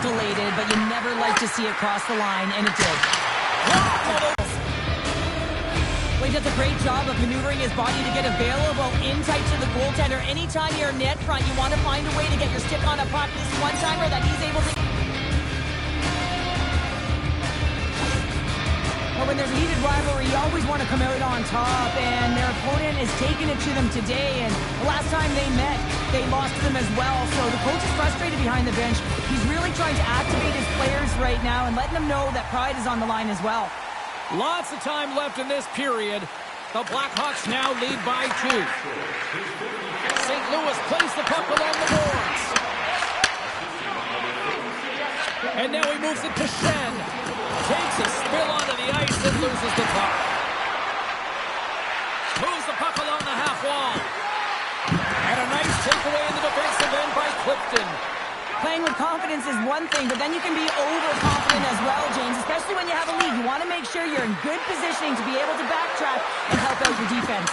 escalated, but you never like to see it cross the line, and it did. Well, he does a great job of maneuvering his body to get available in tight to the goaltender. Anytime you're net front, you want to find a way to get your stick on a puck. This one-timer that he's able to... But when there's a heated rivalry, you always want to come out on top, and their opponent is taking it to them today, and the last time they met, they lost to them as well, so the coach is frustrated behind the bench. He's really trying to activate his players right now and letting them know that pride is on the line as well. Lots of time left in this period. The Blackhawks now lead by 2. St. Louis plays the puck along the boards. And now he moves it to Shen. Takes a spill onto the ice and loses the puck. Moves the puck along the half wall. And a nice takeaway in the defensive end by Clifton. Playing with confidence is one thing, but then you can be overconfident as well, James, especially when you have a lead. You want to make sure you're in good positioning to be able to backtrack and help out your defense.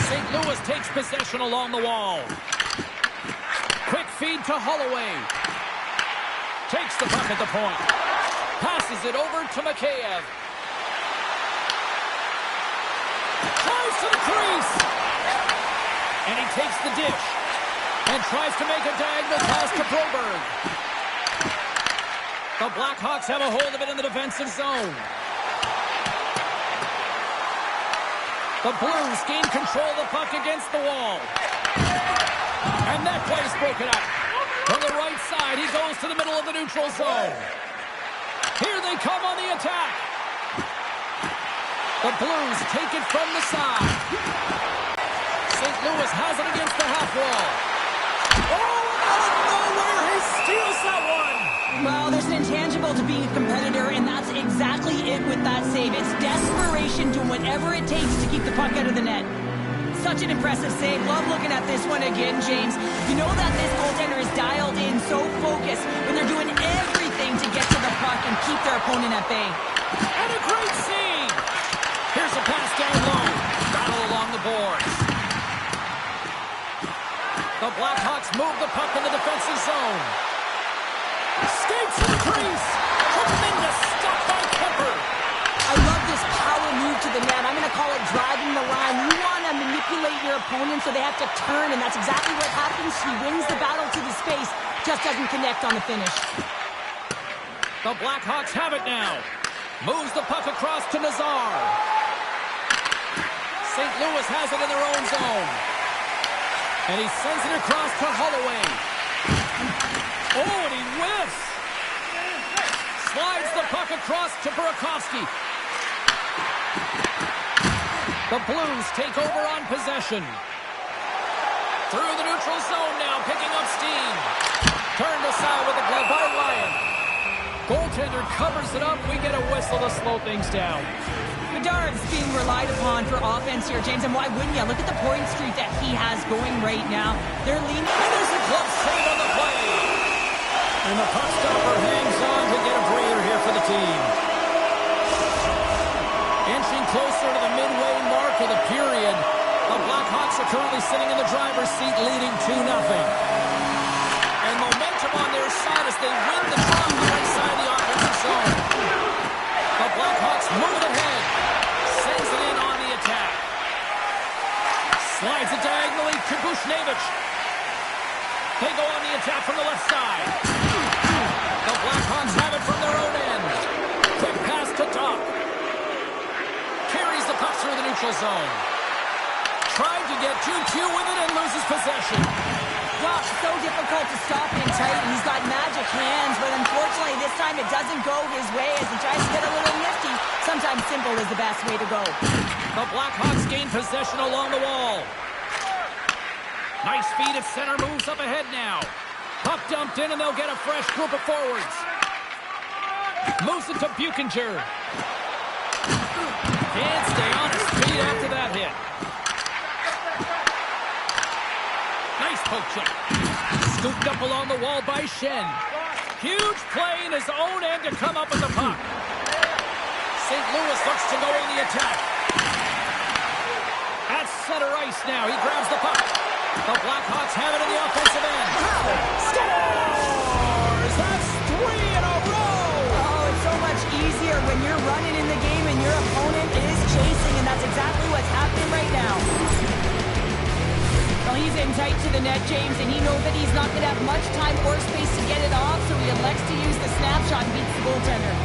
St. Louis takes possession along the wall. Quick feed to Holloway. Takes the puck at the point. Passes it over to Mikheyev. Tries to the crease. And he takes the dish. And tries to make a diagonal pass to Broberg. The Blackhawks have a hold of it in the defensive zone. The Blues gain control of the puck against the wall. And that play's broken up. From the right side, he goes to the middle of the neutral zone. Here they come on the attack. The Blues take it from the side. St. Louis has it against the half wall. Oh, out of nowhere, he steals that one. Well, there's an intangible to being a competitor, and that's exactly it with that save. It's desperation, doing whatever it takes to keep the puck out of the net. Such an impressive save. Love looking at this one again, James. You know that this goaltender is dialed in, so focused, when they're doing everything to get to the puck and keep their opponent at bay. And a great save. Here's a pass down low. Battle along the boards. The Blackhawks move the puck in the defensive zone. Skates to the crease. Tremendous stop by Kemper. I love this power move to the net. I'm going to call it driving the line. You want to manipulate your opponent so they have to turn, and that's exactly what happens. He wins the battle to the space, just doesn't connect on the finish. The Blackhawks have it now. Moves the puck across to Nazar. St. Louis has it in their own zone. And he sends it across to Holloway. Oh, and he whiffs. Slides the puck across to Burakovsky. The Blues take over on possession. Through the neutral zone now, picking up steam. Turned aside with the glove by Ryan. Goaltender covers it up. We get a whistle to slow things down. Bedard's being relied upon for offense here, James, and why wouldn't you? Look at the point streak that he has going right now. They're leaning. And there's a glove save on the play. And the puck stopper hangs on to get a breather here for the team. Inching closer to the midway mark of the period, the Blackhawks are currently sitting in the driver's seat leading 2-0. And momentum on their side as they win the draw on the right side of the offensive zone. The Blackhawks move it ahead. Sends it in on the attack. Slides it diagonally to Bushnevich. They go on the attack from the left side. The Blackhawks have it from their own end. Quick pass to Doc. Carries the puck through the neutral zone. Tried to get too cute with it and loses possession. Doc, so difficult to stop in tight. He's got magic hands, but unfortunately this time it doesn't go his way as he tries to get a little nifty. Sometimes simple is the best way to go. The Blackhawks gain possession along the wall. Nice feed at center, moves up ahead now. Puck dumped in and they'll get a fresh group of forwards. Moves it to Buchinger. Can't stay on his feet after that hit. Nice poke check. Scooped up along the wall by Shen. Huge play in his own end to come up with the puck. St. Louis looks to go in the attack. At center ice now, he grabs the puck. The Blackhawks have it in the offensive end. Scores! That's 3 in a row! Oh, it's so much easier when you're running in the game and your opponent is chasing, and that's exactly what's happening right now. Well, he's in tight to the net, James, and he knows that he's not going to have much time or space to get it off, so he elects to use the snapshot and beats the goaltender.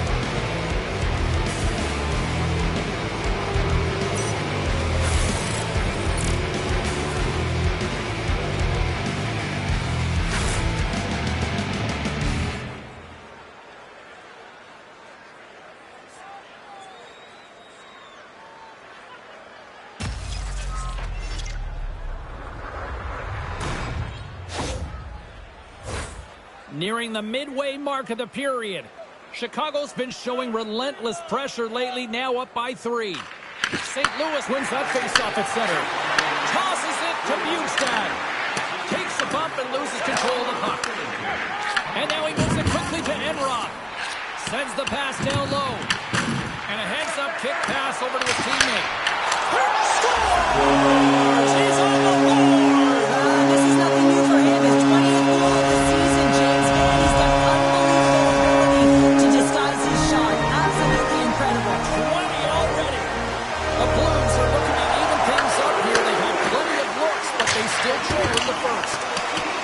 Nearing the midway mark of the period. Chicago's been showing relentless pressure lately, now up by 3. St. Louis wins that faceoff at center. Tosses it to Bjugstad. Takes a bump and loses control of the puck. And now he moves it quickly to Enroth. Sends the pass down low. And a heads-up kick pass over to his teammate. Scores! He's on the board! This is nothing new for him. His 20th goal of the season, James. He's got unbelievable ability to disguise his shot. Absolutely incredible. 20 already. The Blues are looking to even things up here. They've had plenty of looks, but they still trail in the first.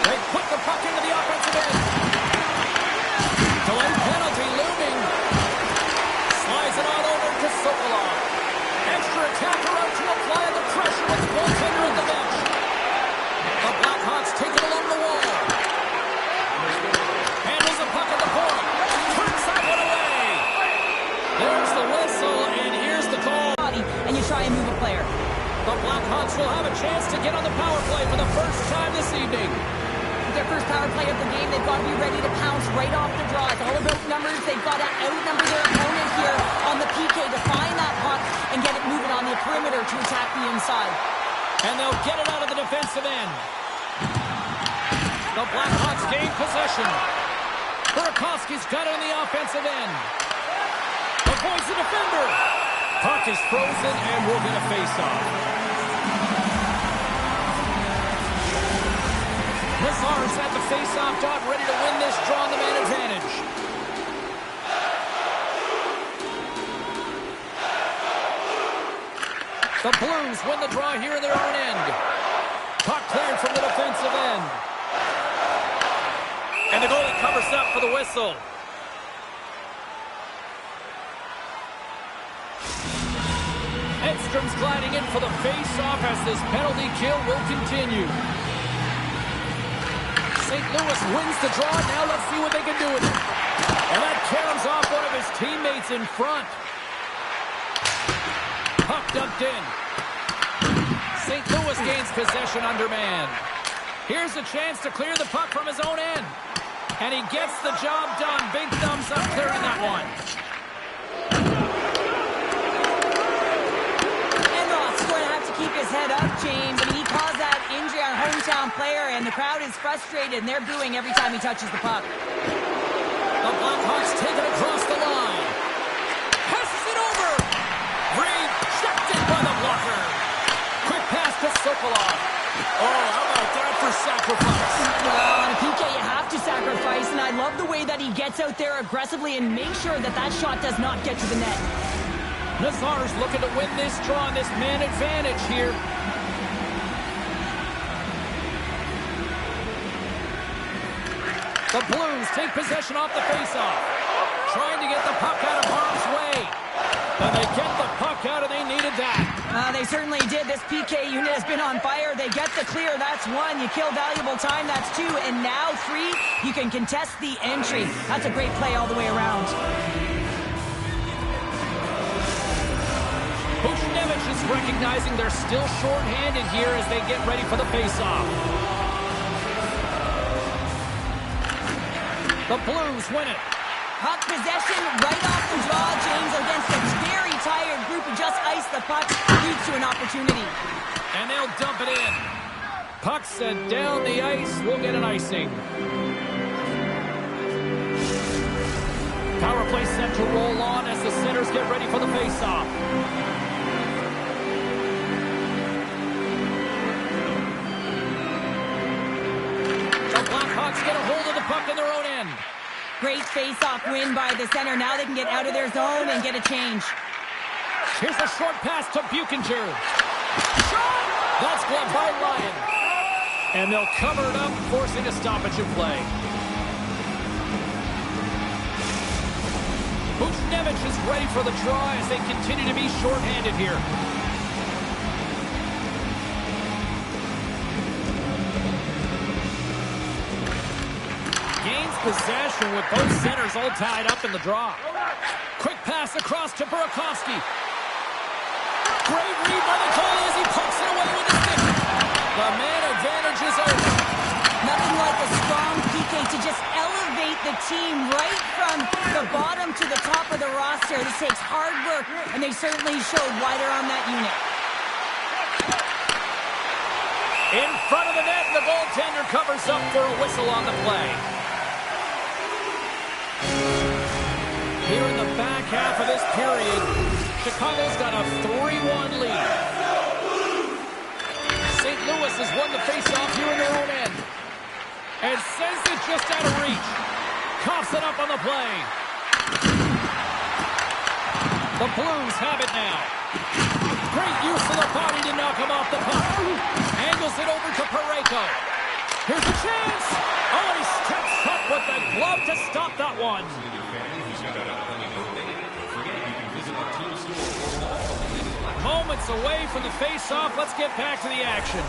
They put the puck into the offensive end. Delay penalty looming. Slides it on over to Sokolov. Extra attacker out to apply the pressure with the goaltender at the bench. The Blackhawks take it along the wall. Handles the puck at the point. Turns that one away. There's the whistle, and here's the call. And you try and move a player. The Blackhawks will have a chance to get on the power play for the first time this evening. Their first power play of the game, they've got to be ready to pounce right off the draw. It's all about numbers. They've got to outnumber their opponent here on the PK to find that puck and get it moving on the perimeter to attack the inside. And they'll get it out of the defensive end. The Blackhawks gain possession. Burakovsky's got it on the offensive end. Avoids the defender. Puck is frozen and we'll get a face-off. Lazar's at the face-off dot, ready to win this draw on the man advantage. The Blues win the draw here in their own end. Puck cleared from the defensive end. And the goalie covers up for the whistle. Edstrom's gliding in for the face-off as this penalty kill will continue. St. Louis wins the draw. Now let's see what they can do with it. And that caroms off one of his teammates in front. Puck dumped in. St. Louis gains possession under man. Here's a chance to clear the puck from his own end. And he gets the job done. Big thumbs up clearing that one. Enroth's going to have to keep his head up, James. I mean, he caused that injury on hometown player, and the crowd is frustrated, and they're booing every time he touches the puck. The Blackhawks take it across the line. Passes it over. Rejected by the blocker. Quick pass to Sokolov. Oh, how about that for sacrifice? Well, on a PK, you have to sacrifice, and I love the way that he gets out there aggressively and makes sure that that shot does not get to the net. Nazar's looking to win this draw on this man advantage here. The Blues take possession off the faceoff. Trying to get the puck out of harm's way. And they get the puck out, and they needed that. They certainly did. This PK unit has been on fire. They get the clear. That's 1. You kill valuable time. That's 2. And now 3. You can contest the entry. That's a great play all the way around. Buchnevich is recognizing they're still short-handed here as they get ready for the faceoff. The Blues win it. Puck possession right off the draw, James, against a very tired group who just iced the puck, leads to an opportunity. And they'll dump it in. Puck sent down the ice. We'll get an icing. Power play set to roll on as the centers get ready for the faceoff. get a hold of the puck in their own end. Great face-off win by the center. Now they can get out of their zone and get a change. Here's a short pass to Buchinger. Shot! That's gloved by Ryan. And they'll cover it up, forcing a stoppage in play. Buchnevich is ready for the draw as they continue to be shorthanded here. Gains possession with both centers all tied up in the draw. Quick pass across to Burakovsky. Great read by the goalie as he pokes it away with his stick. The man advantage is over. Nothing like a strong PK to just elevate the team right from the bottom to the top of the roster. This takes hard work, and they certainly showed why they're on that unit. In front of the net, the goaltender covers up for a whistle on the play. Here in the back half of this period, Chicago's got a 3-1 lead. St. Louis has won the faceoff here in their own end. And sends it just out of reach. Coughs it up on the play. The Blues have it now. Great use of the body to knock him off the puck. Angles it over to Parayko. Here's a chance. Oh, he steps up with the glove to stop that one. Moments away from the face-off. Let's get back to the action.